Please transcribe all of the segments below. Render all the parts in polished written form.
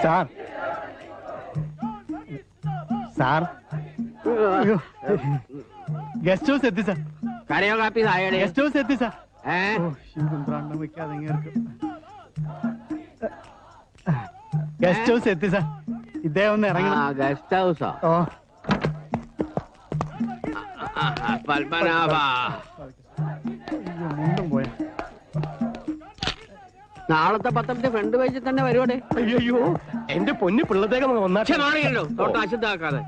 Sir sir guest house എത്തി sir. കരയോ കാപ്പി സായയുടെ guest house എത്തി സാർ. ഗസ്റ്റ് ഹൗസ് എത്തി സാർ. ഇദ്ദേഹം ഒന്ന് ഇറങ്ങി. ഗസ്റ്റ് ഹൗസോ? ഓ പത്മനാഭ മുണ്ടും പോയ. നാളത്തെ പത്രത്തിന്റെ ഫ്രണ്ട് പേജിൽ തന്നെ വരുവാടെ. അയ്യോ എന്റെ പൊന്നു പിള്ളത്തേക്ക് ഒന്നാണല്ലോ തോട്ടം അശുദ്ധാക്കാതെ.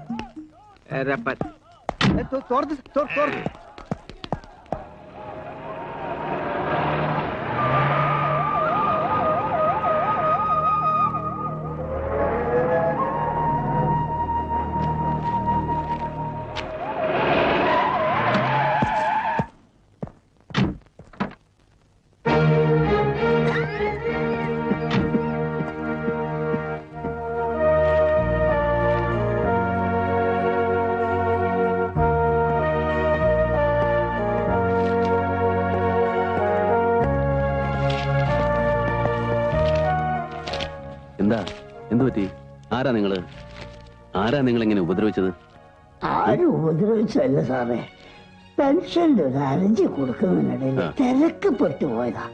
എന്താ എന്തു പറ്റി? ആരാ നിങ്ങൾ ഇങ്ങനെ ഉപദ്രവിച്ചത്? ആരും ഉപദ്രവിച്ചല്ല സാറേ, പെൻഷന്റെ ഒരു അരഞ്ചി കൊടുക്കുന്നതിനിടയിൽ തിരക്കപ്പെട്ടു പോയതാ.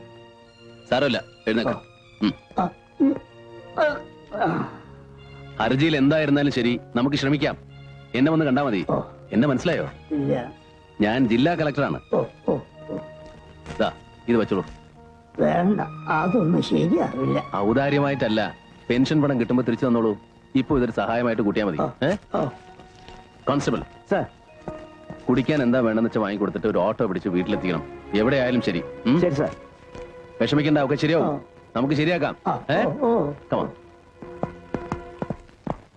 സാരമില്ല, എഴുന്നേക്കാം. ഹർജിയിൽ എന്തായിരുന്നാലും ശരി, നമുക്ക് ശ്രമിക്കാം. എന്നെ വന്ന് കണ്ടാ മതി. എന്നെ മനസ്സിലായോ? ഇല്ല. ഞാൻ ജില്ലാ കളക്ടറാണ്. ഇത് വെച്ചോളൂ. വേണ്ട, അതൊന്നും ശരിയാവില്ല. ഔദാര്യമായിട്ടല്ല, പെൻഷൻ പണം കിട്ടുമ്പോ തിരിച്ചു തന്നോളൂ. ഇപ്പൊ ഇതൊരു സഹായമായിട്ട് കൂട്ടിയാൽ മതി. കോൺസ്റ്റബിൾ സാർ, കുടിക്കാൻ എന്താ വേണ്ടെന്ന് വെച്ചാൽ വാങ്ങിക്കൊടുത്തിട്ട് ഒരു ഓട്ടോ പിടിച്ച് വീട്ടിലെത്തിക്കണം. എവിടെയായാലും ശരി. ശരി സാർ. വിഷമിക്കണ്ട, ഒക്കെ ശരിയാവും. നമുക്ക് ശരിയാക്കാം.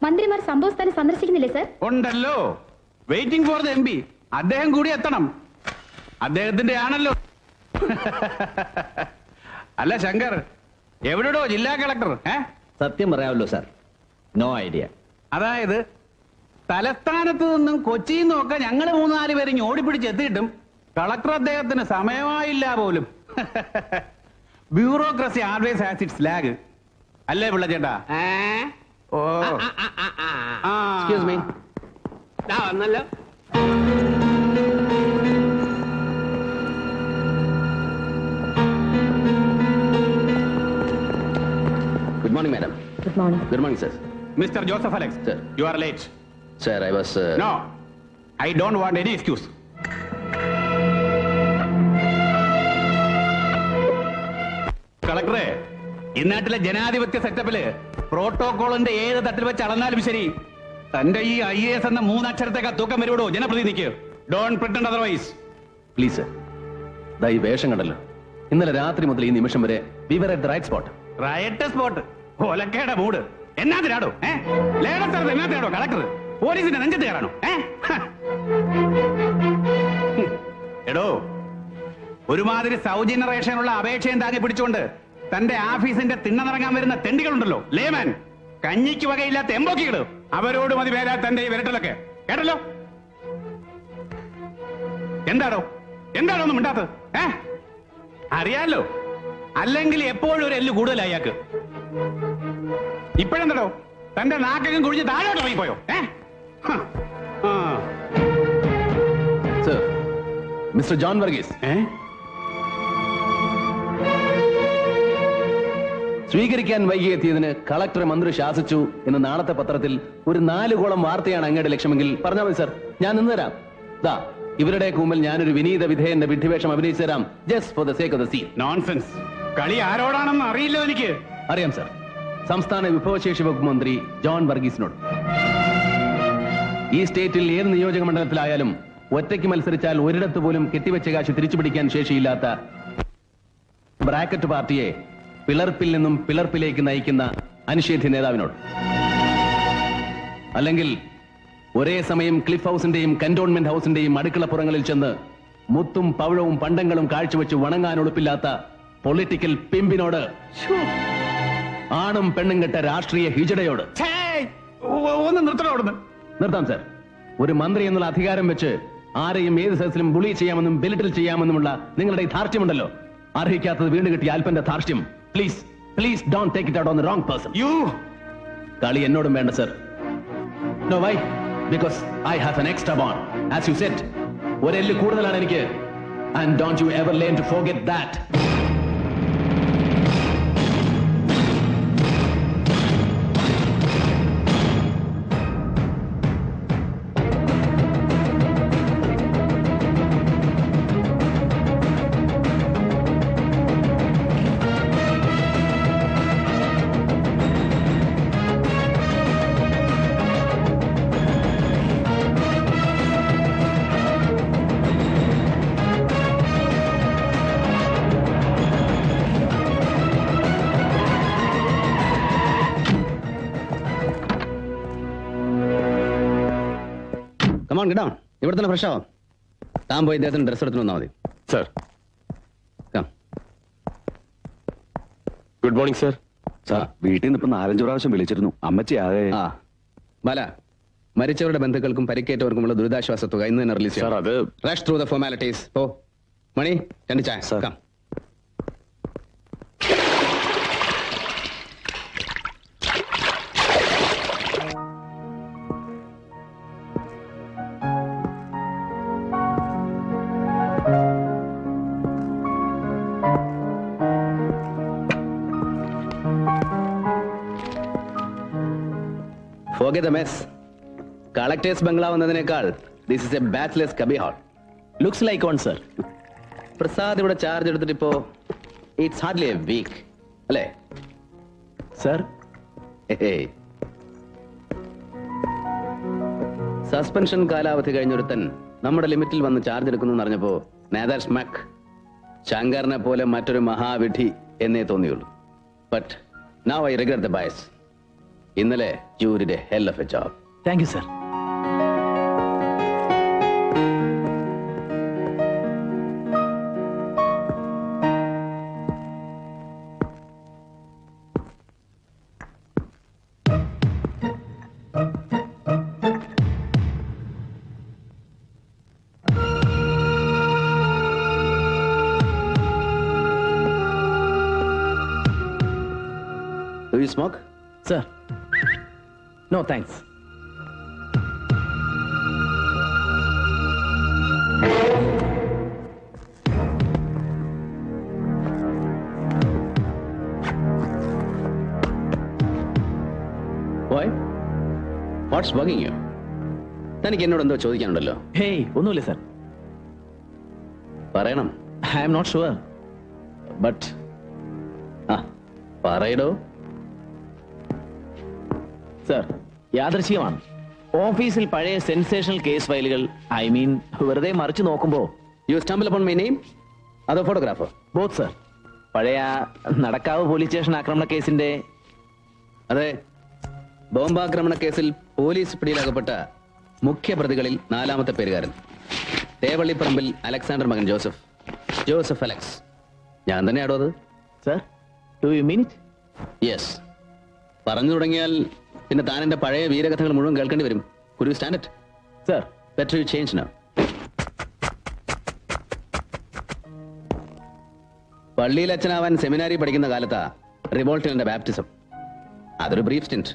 മന്ത്രിമാർ സംഭവസ്ഥാനം സന്ദർശിക്കുന്നില്ലേ സാർ? ഉണ്ടല്ലോ, വെയിറ്റിംഗ് ഫോർ ദ MP. അദ്ദേഹം കൂടി എത്തണം. അദ്ദേഹത്തിന്റെ ആണല്ലോ. അല്ല ശങ്കർ, എവിടെയോ ജില്ലാ കളക്ടർ? സത്യം പറയാമല്ലോ സാർ, നോ ഐഡിയ. അതായത് തലസ്ഥാനത്ത് നിന്നും കൊച്ചിയിൽ നിന്നൊക്കെ ഞങ്ങൾ 3-4 പേര് ഓടിപ്പിടിച്ച് എത്തിയിട്ടും കളക്ടർ അദ്ദേഹത്തിന് സമയമായില്ല പോലും. Bureaucracy always has it's lag. അല്ലേ പിള്ള ചേട്ടാ? ഓ എക്സ്ക്യൂസ് മീ. വന്നല്ലോ. Good morning, madam. Good morning. Good morning, sir. Mr. Joseph Alex, Sir. you are late. Sir, I was... No, I don't want any excuse. കളക്ടറെ, ഇന്നാട്ടിലെ ജനാധിപത്യ സെറ്റപ്പില് പ്രോട്ടോകോളിന്റെ ഏത് തട്ടിൽ വെച്ച് അളന്നാലും ശരി, തന്റെ ഈ IAS എന്ന 3 അക്ഷരത്തേക്ക് തൂക്കം വരുവോ ജനപ്രതിനിധിക്ക്? Don't pretend otherwise. Please sir, ദാ ഈ വേഷം കണ്ടല്ലോ. ഇന്നലെ രാത്രി മുതൽ ഈ നിമിഷം വരെ we were at the right spot. Right spot, ഒലക്കയുടെ മൂട്. എന്നാത്തിനാടോ ലേഡർ എന്നാത്തിനാടോ കളക്ടർ പോലീസിന്റെ നെഞ്ചത്ത് കയറാനോ? എടോ, ഒരുമാതിരി സൗജന്യ റേഷനുള്ള അപേക്ഷയും താങ്ങി പിടിച്ചുകൊണ്ട് തന്റെ ഓഫീസിന്റെ തിണ്ണനിറങ്ങാൻ വരുന്ന തെണ്ടികളുണ്ടല്ലോ, ലേമാൻ, കഞ്ഞിക്ക് വകയില്ലാത്ത എമ്പോക്കികള്, അവരോട് മതി വേലാ തന്റെ ഈ വിരട്ടലൊക്കെ. കേട്ടല്ലോ? എന്താണോ ഒന്നും മിണ്ടാത്തത്? അറിയാലോ, അല്ലെങ്കിൽ എപ്പോഴും ഒരു എല്ല് കൂടുതലായി അയാൾക്ക്. ഇപ്പോഴെന്തോ തന്റെ നാക്കകം കുഴിഞ്ഞ് താഴോട്ട് ഇറങ്ങിപ്പോയോ? സർ, മിസ്റ്റർ ജോൺ വർഗീസ്, സ്വീകരിക്കാൻ വൈകിയെത്തിയതിന് കളക്ടറെ മന്ത്രി ശാസിച്ചു എന്ന് നാളത്തെ പത്രത്തിൽ ഒരു 4 കോളം വാർത്തയാണ് അങ്ങയുടെ ലക്ഷ്യമെങ്കിൽ പറഞ്ഞാൽ മതി സർ, ഞാൻ നിന്ന് തരാം. ദാ ഇവരുടെ മുമ്പിൽ ഞാനൊരു വിനീത വിധേയന്റെ വിഡ്ഢിവേഷം അഭിനയിച്ചു തരാം. Just for the sake of the scene. Nonsense. കളി ആരോടാണെന്ന് അറിയില്ലോ എനിക്ക്. അറിയാം സർ, സംസ്ഥാന വിഭവശേഷി വകുപ്പ് മന്ത്രി ജോൺ വർഗീസിനോട്. ഈ സ്റ്റേറ്റിൽ ഏത് നിയോജക മണ്ഡലത്തിലായാലും ഒറ്റയ്ക്ക് മത്സരിച്ചാൽ ഒരിടത്ത് പോലും കെട്ടിവെച്ച കാശ് തിരിച്ചുപിടിക്കാൻ ശേഷിയില്ലാത്ത ബ്രാക്കറ്റ് പാർട്ടിയെ പിളർപ്പിൽ നിന്നും പിളർപ്പിലേക്ക് നയിക്കുന്ന അനിഷേധ്യ നേതാവിനോട്. അല്ലെങ്കിൽ ഒരേ സമയം ക്ലിഫ് ഹൗസിന്റെയും കന്റോൺമെന്റ് ഹൗസിന്റെയും അടുക്കളപ്പുറങ്ങളിൽ ചെന്ന് മുത്തും പവിഴവും പണ്ടങ്ങളും കാഴ്ചവെച്ച് വണങ്ങാൻ ഒളിപ്പില്ലാത്ത പൊളിറ്റിക്കൽ പിമ്പിനോട്, ആണും പെണ്ണും കെട്ട രാഷ്ട്രീയ ഹിജടയോട്. ഒന്ന് നിർത്താം സർ. ഒരു മന്ത്രി എന്നുള്ള അധികാരം വെച്ച് ആരെയും ഏത് സദസ്സിലും ബുളി ചെയ്യാമെന്നും ബെലിറ്റിൽ ചെയ്യാമെന്നുമുള്ള നിങ്ങളുടെ ഈ ധാർഷ്ട്യമുണ്ടല്ലോ, അർഹിക്കാത്തത് വീണ്ടും കിട്ടിയ അല്പന്റെ ധാർഷ്ട്യം. Please please don't take it out on the wrong person. കളി എന്നോടും വേണ്ട sir. No, why? Because I have an extra bond. As you said, ഒരെല്ല് കൂടുതലാണ് എനിക്ക്. And don't you ever learn to forget that. Come on get down. ഇവിടെ തന്നെ fresh ആവാം. താൻ പോയി ഇദ്ദേഹത്തിന് ഡ്രസ് എടുത്തു വന്നാൽ മതി. Sir. Good morning sir. Sir, വീട്ടിൽ നിന്ന് ഇപ്പൊ 4-5 പ്രാവശ്യം വിളിച്ചിരുന്നു. അമ്മച്ചി ആകെ. ആ ബാല, മരിച്ചവരുടെ ബന്ധുക്കൾക്കും പരിക്കേറ്റവർക്കുമുള്ള ദുരിതാശ്വാസ തുക ഇന്ന് തന്നെ റിലീസ് സാർ. അത് റഷ് ത്രൂ ദ ഫോർമാലിറ്റീസ്. ഓ മണി, 2 ചായ. Sir. Come. Forget the mess. Collector's bungalow എന്നതിനേക്കാൾ this is a bachelor's cubby hole. Looks like one sir. Prasad ഇവിടെ ചാർജ് എടുത്തിട്ട് ഇപ്പോ ഇറ്റ്സ് ഹാർഡ്ലി എ വീക്ക് അല്ലേ സർ? സസ്പെൻഷൻ കാലാവധി കഴിഞ്ഞൊരുത്തൻ നമ്മുടെ ലിമിറ്റിൽ വന്ന് ചാർജ് എടുക്കുന്നു എന്നറിഞ്ഞപ്പോ നേദർ സ്മക്ക് ശങ്കറിനെ പോലെ മറ്റൊരു മഹാവിധി എന്നേ തോന്നിയുള്ളൂ. But now I regret the bias. ഇന്നലെ you did a hell of a job. Thank you sir. Do you smoke? Sir, no thanks. Boy, what's bugging you? തനിക്ക് എന്നോട് എന്തോ ചോദിക്കാനുണ്ടല്ലോ. ഹേയ്, ഒന്നുമില്ല സർ. പറയണം. I am not sure, but പറയടോ. Sir, യാദൃശ്ചികമാണ്. ഓഫീസിൽ പഴയ സെൻസേഷണൽ കേസ് ഫയലുകൾ, ഐ മീൻ വെറുതെ മറിച്ച് നോക്കുമ്പോ you stumble upon my name, അതോ ഫോട്ടോഗ്രാഫർ? Both sir. പഴയ നടക്കാവ് പോലീസ് സ്റ്റേഷൻ ആക്രമണ കേസിന്റെ. അതെ, ബോംബാക്രമണ കേസിൽ പോലീസ് പിടിയിലകപ്പെട്ട മുഖ്യ പ്രതികളിൽ 4ാമത്തെ പേരുകാരൻ. തേവള്ളിപ്പറമ്പിൽ അലക്സാണ്ടർ മകൻ ജോസഫ്. Joseph Alex. ഞാൻ തന്നെയാണോ അത്? Sir, do you mean it? Yes. പറഞ്ഞു തുടങ്ങിയാൽ പിന്നെ താൻ എന്റെ പഴയ വീരകഥകൾ മുഴുവൻ കേൾക്കേണ്ടി വരും. Could you stand it? Sir, Better you change now. പള്ളിയിൽ അച്ഛനാവാൻ സെമിനാരി പഠിക്കുന്ന കാലത്താ റിവോൾട്ടിന്റെ ബാപ്റ്റിസം. അതൊരു ബ്രീഫ് സ്റ്റിന്റ്.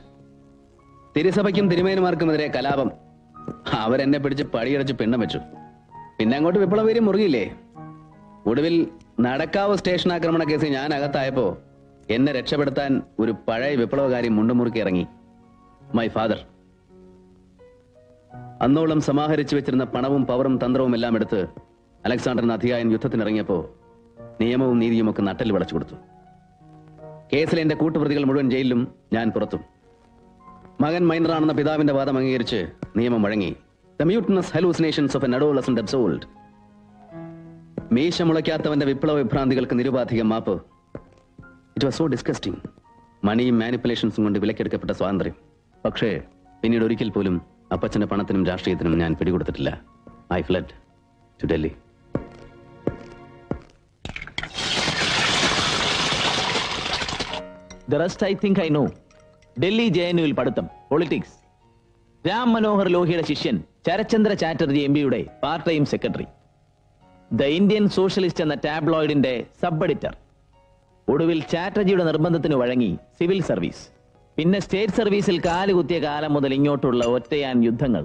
തിരുസഭയ്ക്കും തിരുമേനുമാർക്കുമെതിരെ കലാപം. അവരെന്നെ പിടിച്ച് പടിയടച്ച് പിണ്ണം വെച്ചു. പിന്നെ അങ്ങോട്ട് വിപ്ലവീര്യം മുറുകിയില്ലേ. ഒടുവിൽ നടക്കാവ് സ്റ്റേഷൻ ആക്രമണ കേസിൽ ഞാൻ അകത്തായപ്പോ എന്നെ രക്ഷപ്പെടുത്താൻ ഒരു പഴയ വിപ്ലവകാരി മുണ്ടുമുറുക്കി ഇറങ്ങി. My father. അന്നോളം സമാഹരിച്ചു വെച്ചിരുന്ന പണവും പവറും തന്ത്രവും എല്ലാം എടുത്ത് അലക്സാണ്ടറിന് അധികായൻ യുദ്ധത്തിനിറങ്ങിയപ്പോ നിയമവും നീതിയും ഒക്കെ നട്ടൽ വിളച്ചു കൊടുത്തു. കേസിലെ എന്റെ കൂട്ടുപ്രതികൾ മുഴുവൻ ജയിലിലും, ഞാൻ പുറത്തും. മകൻ മൈനറാണെന്ന പിതാവിന്റെ വാദം അംഗീകരിച്ച് നിയമം വഴങ്ങി. The mutinous hallucinations of an adolescent absolved. മീശ മുളയ്ക്കാത്തവന്റെ വിപ്ലവ വിഭ്രാന്തികൾക്ക് നിരുപാധികം മാപ്പ്. It was so disgusting. മണിയും മാനിപ്പുലേഷൻസും കൊണ്ട് വിലക്കെടുക്കപ്പെട്ട സ്വാതന്ത്ര്യം. പക്ഷേ പിന്നീട് ഒരിക്കൽ പോലും അപ്പച്ചന്റെ പണത്തിനും രാഷ്ട്രീയത്തിനും ഞാൻ പിടികൊടുത്തിട്ടില്ല. I fled to Delhi. The rest I think I know. Delhi JNUവിൽ പഠിത്തം, പൊളിറ്റിക്സ്. രാം മനോഹർ ലോഹിയുടെ ശിഷ്യൻ ശരത്ചന്ദ്ര ചാറ്റർജി MPയുടെ part time secretary. The Indian socialist എന്ന ടാബ്ലോയിഡിന്റെ സബ് എഡിറ്റർ. ഒടുവിൽ ചാറ്റർജിയുടെ നിർബന്ധത്തിന് വഴങ്ങി സിവിൽ സർവീസ്. പിന്നെ സ്റ്റേറ്റ് സർവീസിൽ കാലുകുത്തിയ കാലം മുതൽ ഇങ്ങോട്ടുള്ള ഒറ്റയാൻ യുദ്ധങ്ങൾ.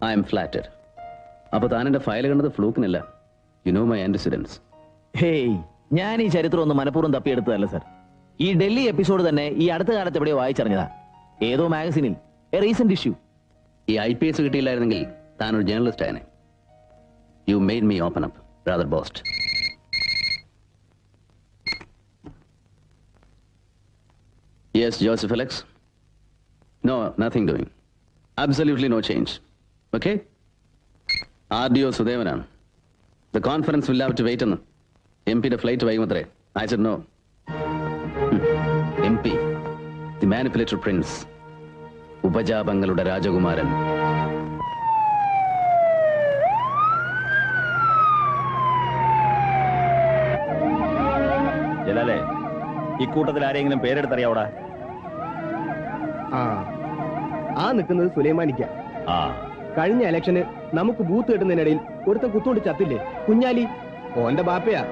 I am flattered. അപ്പൊ താൻ എന്റെ ഫയൽ കണ്ടത് ഫ്ലൂക്കിനല്ല. You know my antecedents. Hey, ഞാൻ ഈ ചരിത്രം ഒന്ന് മനഃപൂർവ്വം തപ്പിയെടുത്തതല്ല സർ. ഈ ഡൽഹി എപ്പിസോഡ് തന്നെ ഈ അടുത്ത കാലത്ത് എവിടെയോ വായിച്ചറിഞ്ഞതാ, ഏതോ മാഗസിനിൽ, എ റീസെന്റ് ഇഷ്യൂ. ഈ IPS കിട്ടിയില്ലായിരുന്നെങ്കിൽ താൻ ഒരു ജേർണലിസ്റ്റ് ആയനെ. You made me open up rather boast. Yes Joseph Alex. No, nothing doing. Absolutely no change. Okay. RDO സുദേവനാണ്. The conference will have to wait എന്ന്. MP-യുടെ ഫ്ലൈറ്റ് വൈകുമത്രേ. I said no. MP, the manipulator prince, ഉപജാപങ്ങളുടെ രാജകുമാരൻ. ജലാലേ, ഇക്കൂട്ടത്തിൽ ആരെങ്കിലും പേരെടുത്തറിയാവൂടാ? ആ നിൽക്കുന്നത് സുലൈമാനിക്ക. ആ, കഴിഞ്ഞ ഇലക്ഷന് നമുക്ക് ബൂത്ത് കിട്ടുന്നതിനിടയിൽ ഒരുത്തൻ കുത്തുകൊണ്ട് ചത്തില്ലേ, കുഞ്ഞാലി, ഓന്റെ ബാപ്പയാ.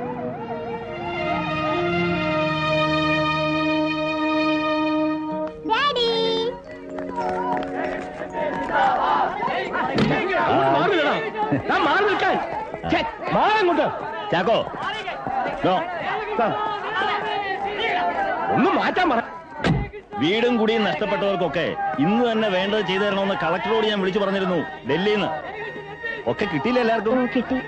ചാക്കോ, നോ. ഒന്നും മാറ്റാൻ പറ. വീടും കുടിയും നഷ്ടപ്പെട്ടവർക്കൊക്കെ ഇന്ന് തന്നെ വേണ്ടത് ചെയ്തു തരണമെന്ന് കളക്ടറോട് ഞാൻ വിളിച്ചു പറഞ്ഞിരുന്നു ഡൽഹിയിൽ നിന്ന്. ഒക്കെ കിട്ടിയില്ല എല്ലാവർക്കും.